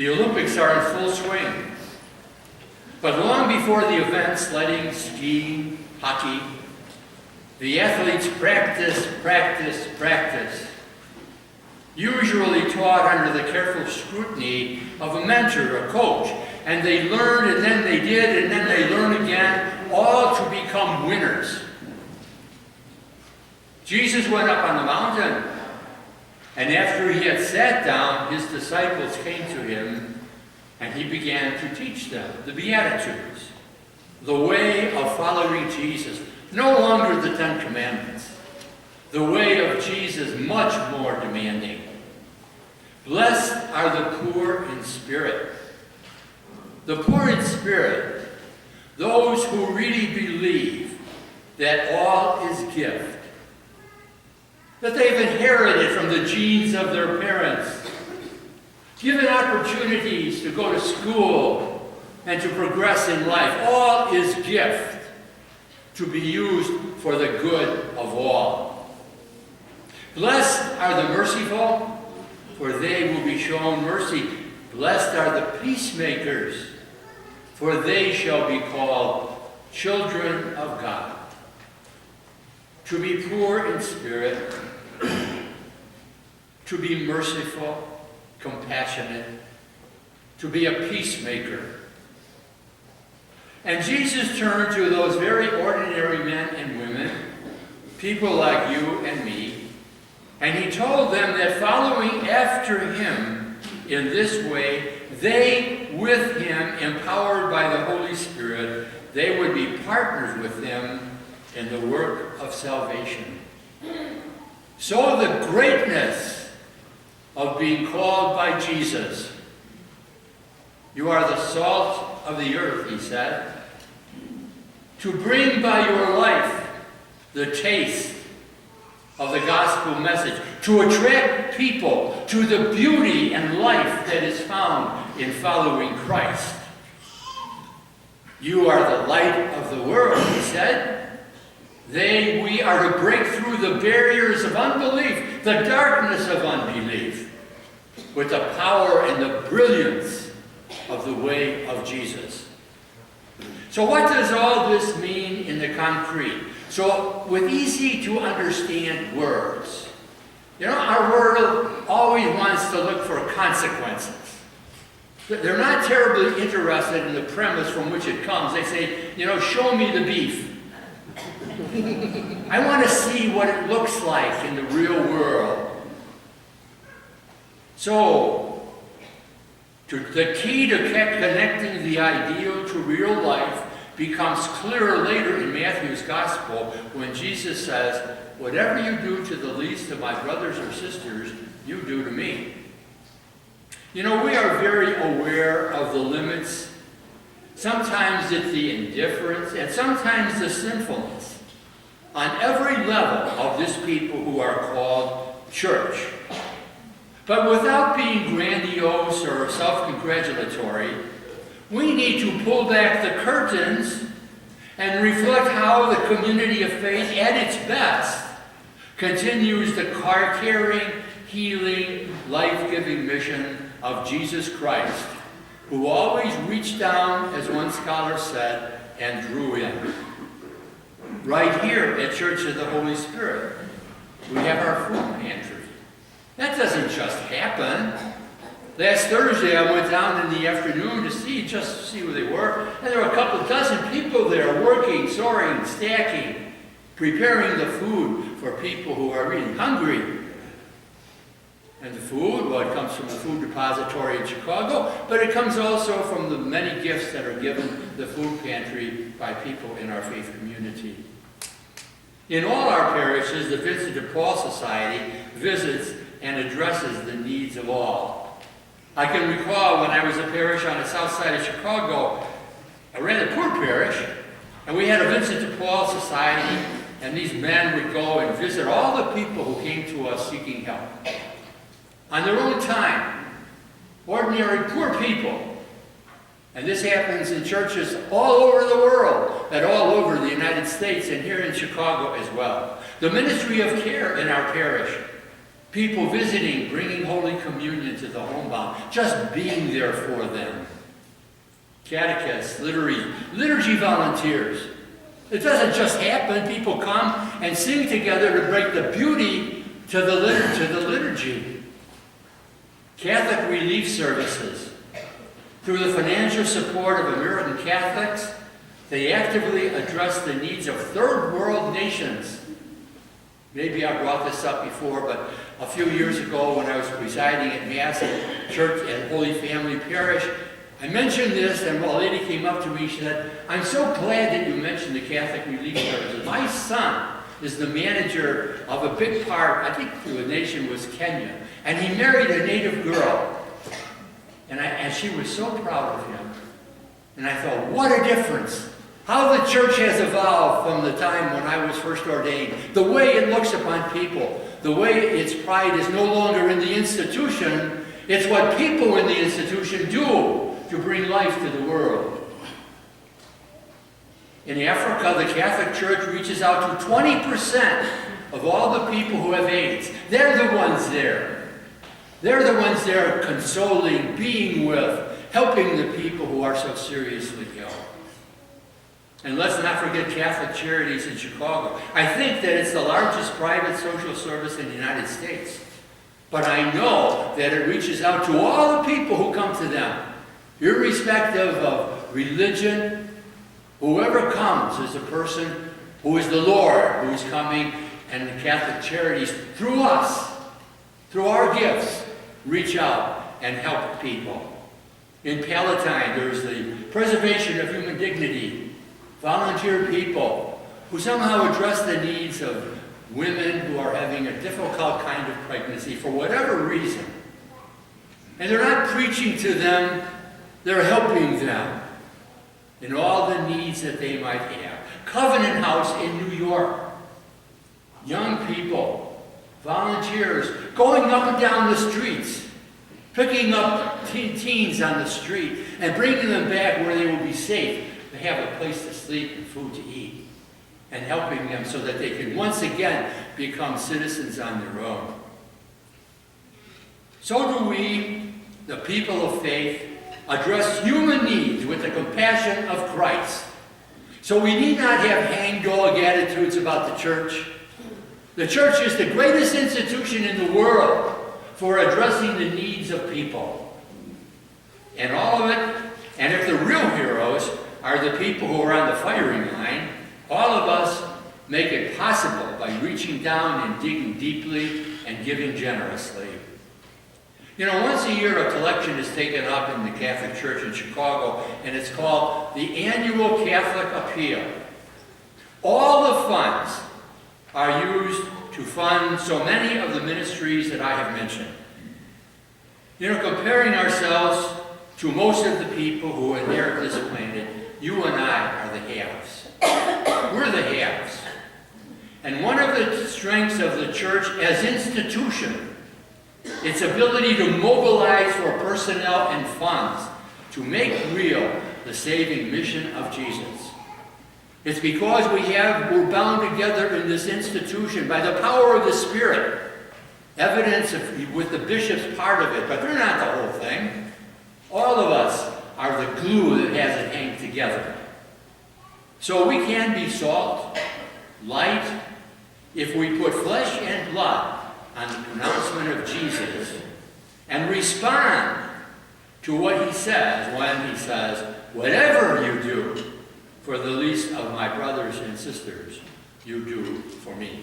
The Olympics are in full swing. But long before the events, sledding, skiing, hockey, the athletes practice, usually taught under the careful scrutiny of a mentor, a coach. And they learned, and then they did, and then they learned again, all to become winners. Jesus went up on the mountain, and after he had sat down, his disciples came to him, and he began to teach them the Beatitudes, the way of following Jesus. No longer the Ten Commandments. The way of Jesus, much more demanding. Blessed are the poor in spirit. The poor in spirit, those who really believe that all is gift, that they've inherited from the genes of their parents, given opportunities to go to school and to progress in life. All is gift to be used for the good of all. Blessed are the merciful, for they will be shown mercy. Blessed are the peacemakers, for they shall be called children of God. To be poor in spirit, to be merciful, compassionate, to be a peacemaker. And Jesus turned to those very ordinary men and women, people like you and me, and he told them that following after him in this way, they, with him, empowered by the Holy Spirit, they would be partners with him in the work of salvation. So the greatness of being called by Jesus. You are the salt of the earth, he said, to bring by your life the taste of the gospel message, to attract people to the beauty and life that is found in following Christ. You are the light of the world, he said. We are to break through the barriers of unbelief, the darkness of unbelief, with the power and the brilliance of the way of Jesus. So what does all this mean in the concrete? So with easy to understand words. You know, our world always wants to look for consequences. They're not terribly interested in the premise from which it comes. They say, you know, show me the beef. I want to see what it looks like in the real world. So, the key to connecting the ideal to real life becomes clearer later in Matthew's Gospel when Jesus says, whatever you do to the least of my brothers or sisters, you do to me. You know, we are very aware of the limits. Sometimes it's the indifference, and sometimes the sinfulness on every level of this people who are called church. But without being grandiose or self-congratulatory, we need to pull back the curtains and reflect how the community of faith, at its best, continues the car-carrying, healing, life-giving mission of Jesus Christ, who always reached down, as one scholar said, and drew in. Right here at Church of the Holy Spirit, we have our food pantry. That doesn't just happen. Last Thursday, I went down in the afternoon to see where they were, and there were a couple dozen people there working, sorting, stacking, preparing the food for people who are really hungry. And the food, well, it comes from the food depository in Chicago, but it comes also from the many gifts that are given the food pantry by people in our faith community. In all our parishes, the Vincent de Paul Society visits and addresses the needs of all. I can recall when I was a parish on the south side of Chicago, I ran a poor parish, and we had a Vincent de Paul Society, and these men would go and visit all the people who came to us seeking help. On their own time, ordinary poor people. And this happens in churches all over the world, and all over the United States, and here in Chicago as well. The ministry of care in our parish. People visiting, bringing Holy Communion to the homebound, just being there for them. Catechists, liturgy volunteers. It doesn't just happen. People come and sing together to bring the beauty to the liturgy. Catholic relief services. Through the financial support of American Catholics, they actively address the needs of third world nations. Maybe I brought this up before, but a few years ago when I was presiding at Mass at Church at Holy Family Parish, I mentioned this, and a lady came up to me. She said, "I'm so glad that you mentioned the Catholic Relief Services. My son is the manager of a big part, I think the nation was Kenya, and he married a native girl. And she was so proud of him. And I thought, what a difference. How the church has evolved from the time when I was first ordained. The way it looks upon people. The way its pride is no longer in the institution. It's what people in the institution do to bring life to the world. In Africa, the Catholic Church reaches out to 20% of all the people who have AIDS. They're the ones there. They're the ones there consoling, being with, helping the people who are so seriously ill. And let's not forget Catholic Charities in Chicago. I think that it's the largest private social service in the United States. But I know that it reaches out to all the people who come to them, irrespective of religion. Whoever comes is a person who is the Lord who is coming, and the Catholic Charities, through us, through our gifts, reach out and help people. In Palatine, there's the preservation of human dignity. Volunteer people who somehow address the needs of women who are having a difficult kind of pregnancy for whatever reason. And they're not preaching to them, they're helping them in all the needs that they might have. Covenant House in New York. Young people, volunteers, going up and down the streets, picking up teens on the street and bringing them back where they will be safe. They have a place to sleep and food to eat, and helping them so that they can once again become citizens on their own. So do we, the people of faith, address human needs with the compassion of Christ. So we need not have hang-dog attitudes about the church. The church is the greatest institution in the world for addressing the needs of people. And all of it, and if the real heroes are the people who are on the firing line, all of us make it possible by reaching down and digging deeply and giving generously. You know, once a year a collection is taken up in the Catholic Church in Chicago, and it's called the Annual Catholic Appeal. All the funds are used to fund so many of the ministries that I have mentioned. You know, comparing ourselves to most of the people who inherit this planet, you and I are the haves. We're the haves. And one of the strengths of the church as institution, its ability to mobilize for personnel and funds to make real the saving mission of Jesus. It's because we're bound together in this institution by the power of the Spirit. Evidence with the bishops part of it, but they're not the whole thing. All of us are the glue that has it hang together. So we can be salt, light, if we put flesh and blood on the pronouncement of Jesus and respond to what he says when he says, whatever you do for the least of my brothers and sisters, you do for me.